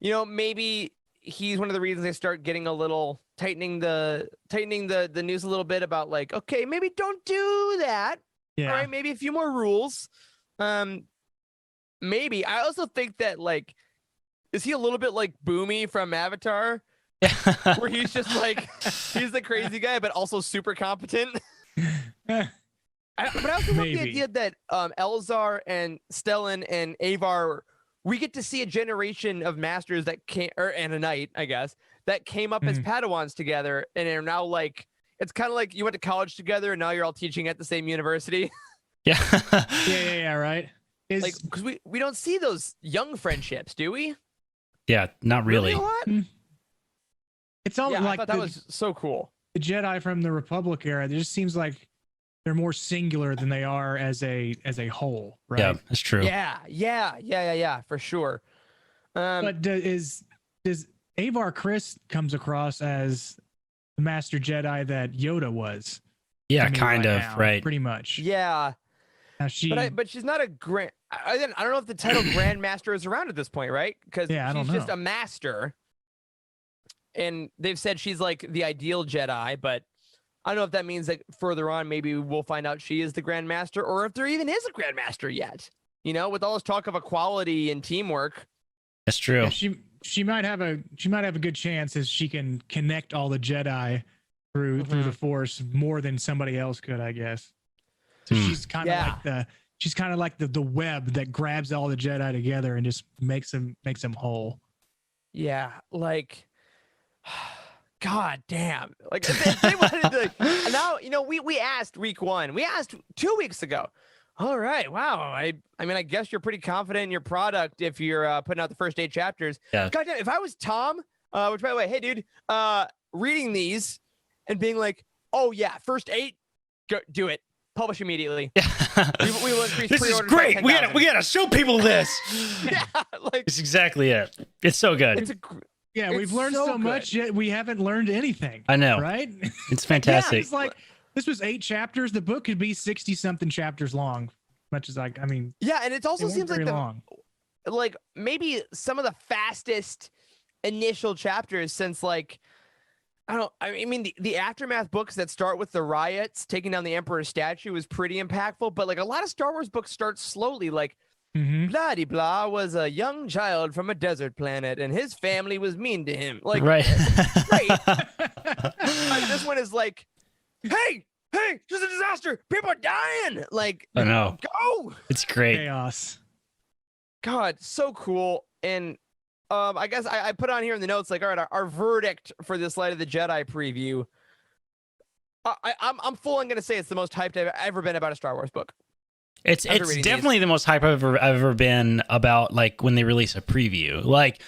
Maybe he's one of the reasons they start getting a little tightening the news a little bit about like, okay, maybe don't do that. Yeah. All right, maybe a few more rules. Maybe. I also think that, like, is he a little bit like Boomy from Avatar? Where he's just like, he's the crazy guy, but also super competent. But I also love the idea that Elzar and Stellan and Avar, we get to see a generation of masters that came, and a knight, I guess, that came up as Padawans together, and are now like, it's kind of like you went to college together and now you're all teaching at the same university. Yeah, right. Like, because we don't see those young friendships, do we? Yeah, not really. A lot? It's almost like I thought that was so cool. The Jedi from the Republic era, it just seems like they're more singular than they are as a whole, right? Yeah, that's true. Yeah, for sure. But does Avar Kriss comes across as the Master Jedi that Yoda was? Yeah, kind of, now, right? Pretty much. Yeah. Now but she's not a grand. I don't know if the title Grand Master is around at this point, right? Because she's just a master. And they've said she's like the ideal Jedi, but I don't know if that means that further on, maybe we'll find out she is the Grand Master, or if there even is a Grand Master yet. With all this talk of equality and teamwork. That's true. Yeah, she might have a good chance as she can connect all the Jedi through the Force more than somebody else could, I guess. So she's kind of like the web that grabs all the Jedi together and just makes them whole. Yeah, like, God damn. Like, they wanted to, now, we asked week 1. We asked 2 weeks ago. All right, wow. I mean, I guess you're pretty confident in your product if you're putting out the first 8 chapters. Yeah. God damn, if I was Tom, which, by the way, hey, dude, reading these and being like, oh, yeah, first 8, go do it. Publish immediately. we will increase this is great. We gotta show people this. Yeah, like, it's exactly it. It's so good. We've learned so much, yet we haven't learned anything. I know, right? It's fantastic. It's like this was 8 chapters. The book could be 60-something chapters long. Much as yeah, and it also seems like long. Like maybe some of the fastest initial chapters since like. I mean, the Aftermath books that start with the riots taking down the Emperor's statue was pretty impactful, but like a lot of Star Wars books start slowly, like blah-de-blah was a young child from a desert planet and his family was mean to him. Like, right. Great. This one is like, hey, there's a disaster. People are dying. Like, I know. Go. It's great. Chaos. God, so cool. And I guess I put on here in the notes, like, all right, our verdict for this Light of the Jedi preview. I'm full on going to say it's the most hyped I've ever been about a Star Wars book. It's definitely the most hype I've ever been about, like, when they release a preview. Like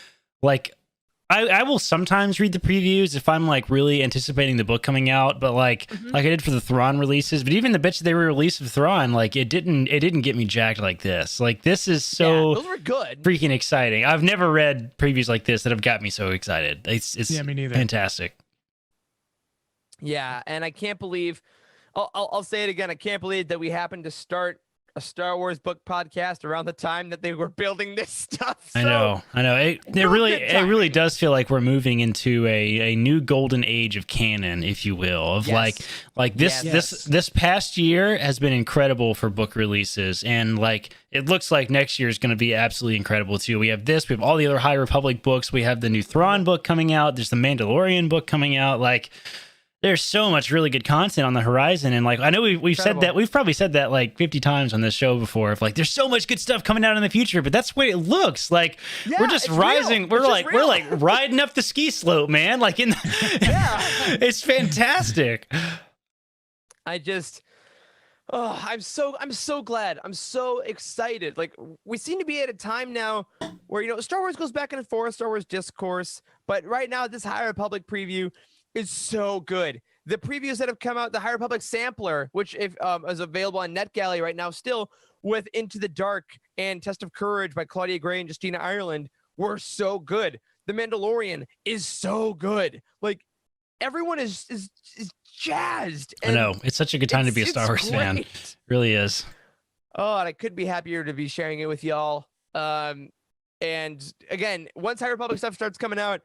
I will sometimes read the previews if I'm like really anticipating the book coming out, but like I did for the Thrawn releases. But even the bits they re-released of Thrawn, like it didn't get me jacked like this. Like this is so those were good, freaking exciting. I've never read previews like this that have got me so excited. It's me neither. Fantastic. Yeah, and I can't believe. I'll say it again. I can't believe that we happened to start a Star Wars book podcast around the time that they were building this stuff. So, I know. It really does feel like we're moving into a new golden age of canon, if you will, of like this past year has been incredible for book releases, and like it looks like next year is going to be absolutely incredible too. We have all the other High Republic books. We have the new Thrawn book coming out. There's the Mandalorian book coming out. Like, there's so much really good content on the horizon, and like I know we've said that, we've probably said that like 50 times on this show before. If like there's so much good stuff coming out in the future, but that's what it looks like. Yeah, we're just rising. We're like riding up the ski slope, man. Like it's fantastic. I'm so glad. I'm so excited. Like we seem to be at a time now where Star Wars goes back and forth, Star Wars discourse, but right now this High Republic preview is so good. The previews that have come out, the High Republic sampler, which is available on NetGalley right now still, with Into the Dark and Test of Courage by Claudia Gray and Justina Ireland, were so good. The Mandalorian is so good. Like, everyone is jazzed. I know. It's such a good time to be a Star Wars fan. It really is. Oh, and I couldn't be happier to be sharing it with y'all. And again, once High Republic stuff starts coming out,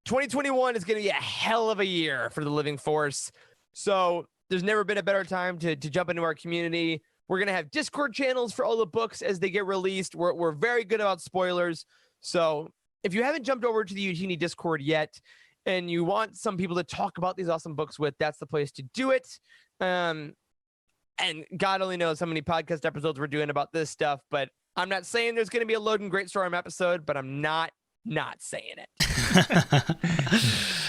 2021 is going to be a hell of a year for the Living Force. So there's never been a better time to jump into our community. We're going to have Discord channels for all the books as they get released. We're very good about spoilers. So if you haven't jumped over to the Eugenie Discord yet and you want some people to talk about these awesome books with, that's the place to do it. And God only knows how many podcast episodes we're doing about this stuff, but I'm not saying there's going to be a Loading Great Storm episode, but I'm not saying it.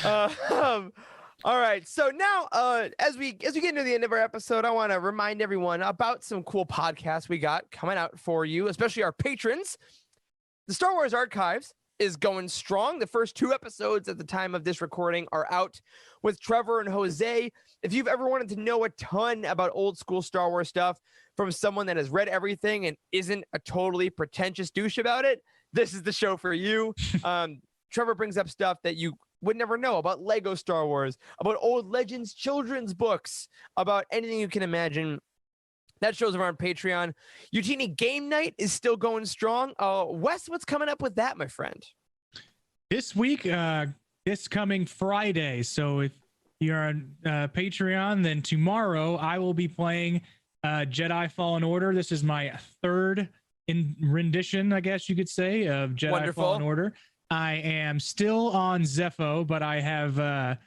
All right. So now, as we get into the end of our episode, I want to remind everyone about some cool podcasts we got coming out for you, especially our patrons. The Star Wars Archives is going strong. The first 2 episodes at the time of this recording are out with Trevor and Jose. If you've ever wanted to know a ton about old school Star Wars stuff from someone that has read everything and isn't a totally pretentious douche about it, this is the show for you. Trevor brings up stuff that you would never know about Lego Star Wars, about old Legends children's books, about anything you can imagine. That show's over on Patreon. Eugenie Game Night is still going strong. Wes, what's coming up with that, my friend? This week, this coming Friday. So if you're on Patreon, then tomorrow I will be playing Jedi Fallen Order. This is my 3rd rendition, I guess you could say, of Jedi Fallen Order. I am still on Zepho, but I have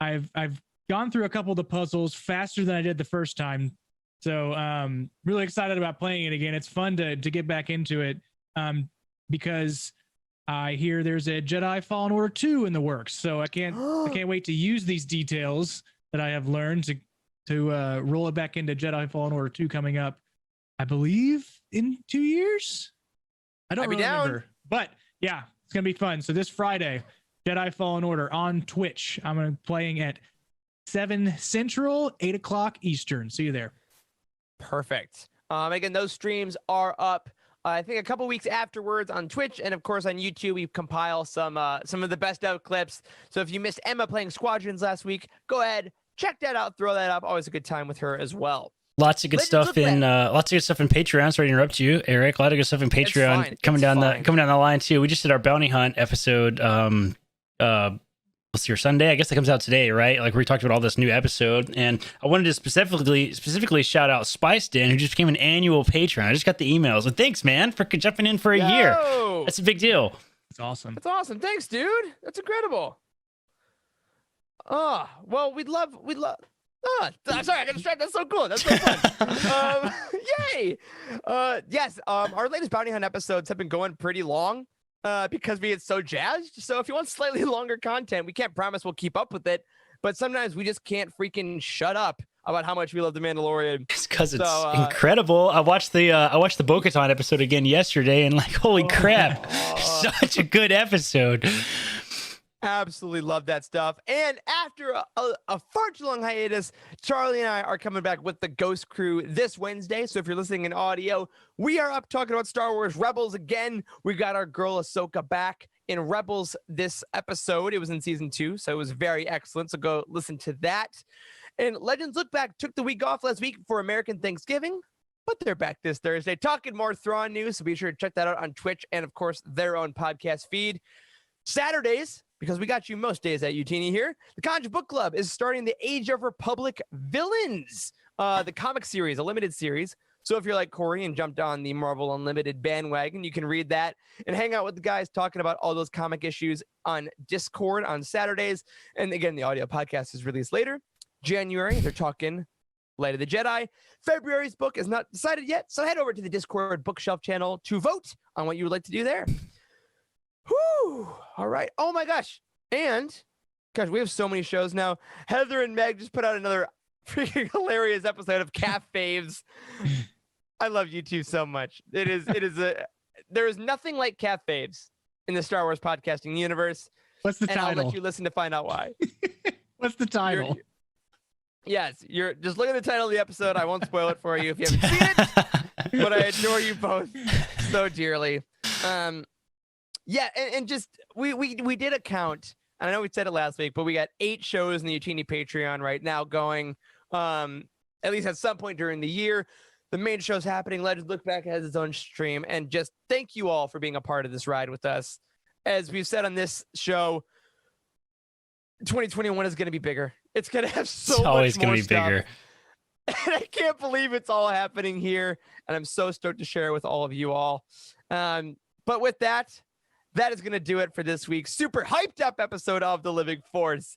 I've gone through a couple of the puzzles faster than I did the first time. So really excited about playing it again. It's fun to get back into it because I hear there's a Jedi Fallen Order 2 in the works. So I can't wait to use these details that I have learned to roll it back into Jedi Fallen Order 2 coming up, I believe, in 2 years. I don't really remember, but yeah, it's gonna be fun. So this Friday, Jedi Fallen Order on Twitch. I'm gonna be playing at 7 Central, 8 o'clock Eastern. See you there. Perfect. Again, those streams are up. I think a couple weeks afterwards on Twitch, and of course on YouTube, we compile some of the best of clips. So if you missed Emma playing Squadrons last week, go ahead, check that out, throw that up. Always a good time with her as well. Lots of good stuff in Patreon. Sorry to interrupt you, Eric. A lot of good stuff in Patreon coming down the line too. We just did our bounty hunt episode. Let's see, Sunday. I guess that comes out today, right? Like we talked about all this new episode, and I wanted to specifically shout out Spice Den, who just became an annual patron. I just got the emails, and thanks, man, for jumping in for a year. That's a big deal. It's awesome. That's awesome. Thanks, dude. That's incredible. Oh, well, we'd love. Oh, I'm sorry, I got distracted. That's so cool. That's so fun. Yay! Yes, our latest bounty hunt episodes have been going pretty long because we get so jazzed. So if you want slightly longer content, we can't promise we'll keep up with it, but sometimes we just can't freaking shut up about how much we love The Mandalorian. It's because it's incredible. I watched the Bo-Katan episode again yesterday, and like, holy crap, such a good episode. Absolutely love that stuff. And after a far too long hiatus, Charlie and I are coming back with the Ghost Crew this Wednesday. So if you're listening in audio, we are up talking about Star Wars Rebels again. We got our girl Ahsoka back in Rebels this episode. It was in season 2, so it was very excellent. So go listen to that. And Legends Look Back took the week off last week for American Thanksgiving, but they're back this Thursday talking more Thrawn news. So be sure to check that out on Twitch and, of course, their own podcast feed. Saturdays, because we got you most days at Utini here, the Conj Book Club is starting the Age of Republic Villains, the comic series, a limited series. So if you're like Corey and jumped on the Marvel Unlimited bandwagon, you can read that and hang out with the guys talking about all those comic issues on Discord on Saturdays. And again, the audio podcast is released later. January, they're talking Light of the Jedi. February's book is not decided yet, so head over to the Discord bookshelf channel to vote on what you would like to do there. Whew. All right. Oh my gosh. And gosh, we have so many shows now. Heather and Meg just put out another freaking hilarious episode of Calf Faves. I love you two so much. There is nothing like Calf Faves in the Star Wars podcasting universe. What's the title? I'll let you listen to find out why. What's the title? You're just look at the title of the episode. I won't spoil it for you if you haven't seen it, but I adore you both so dearly. Yeah, and just we did a count, and I know we said it last week, but we got 8 shows in the Utini Patreon right now going, at least at some point during the year. The main show's happening. Legends Look Back has its own stream, and just thank you all for being a part of this ride with us. As we've said on this show, 2021 is going to be bigger. It's going to have so much more stuff. It's always going to be bigger. And I can't believe it's all happening here, and I'm so stoked to share it with all of you all. But with that, that is going to do it for this week's super hyped up episode of The Living Force.